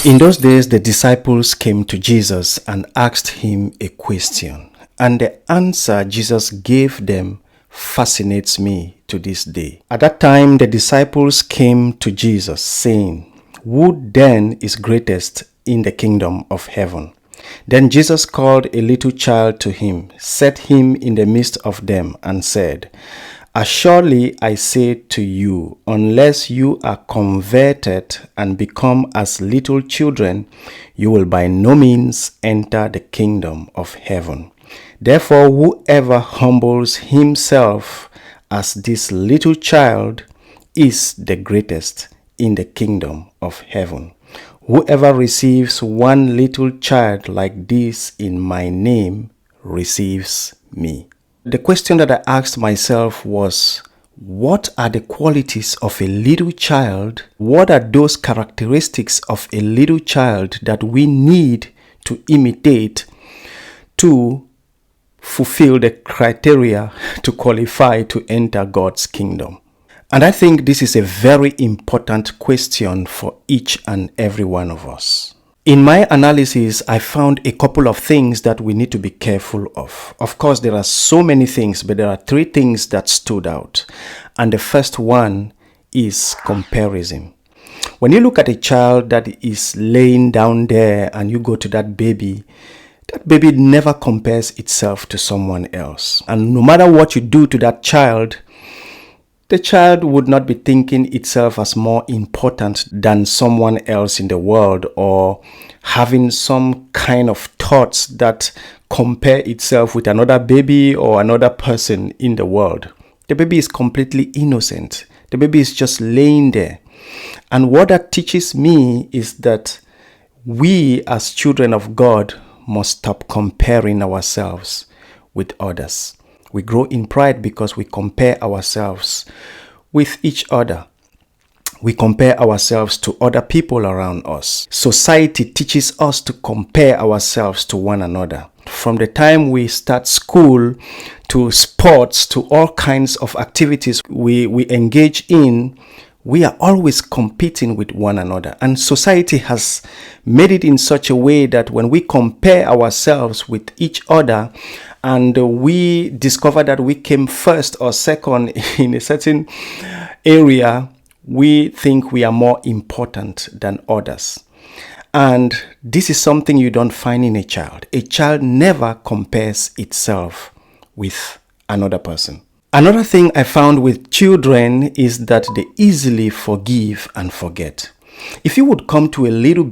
In those days, the disciples came to Jesus and asked him a question. And the answer Jesus gave them fascinates me to this day. At that time, the disciples came to Jesus saying, "Who then is greatest in the kingdom of heaven?" Then Jesus called a little child to him, set him in the midst of them, and said, "Assuredly I say to you, unless you are converted and become as little children, you will by no means enter the kingdom of heaven. Therefore, whoever humbles himself as this little child is the greatest in the kingdom of heaven. Whoever receives one little child like this in my name receives me." The question that I asked myself was, what are the qualities of a little child? What are those characteristics of a little child that we need to imitate to fulfill the criteria to qualify to enter God's kingdom? And I think this is a very important question for each and every one of us. In my analysis, I found a couple of things that we need to be careful of. Of course, there are so many things, but there are three things that stood out. And the first one is comparison. When you look at a child that is laying down there and you go to that baby never compares itself to someone else. And no matter what you do to that child, the child would not be thinking itself as more important than someone else in the world, or having some kind of thoughts that compare itself with another baby or another person in the world. The baby is completely innocent. The baby is just laying there. And what that teaches me is that we as children of God must stop comparing ourselves with others. We grow in pride because we compare ourselves with each other. We compare ourselves to other people around us. Society teaches us to compare ourselves to one another. From the time we start school, to sports, to all kinds of activities we engage in, we are always competing with one another. And society has made it in such a way that when we compare ourselves with each other, and we discover that we came first or second in a certain area, we think we are more important than others. And this is something you don't find in a child. A child never compares itself with another person. Another thing I found with children is that they easily forgive and forget. If you would come to a little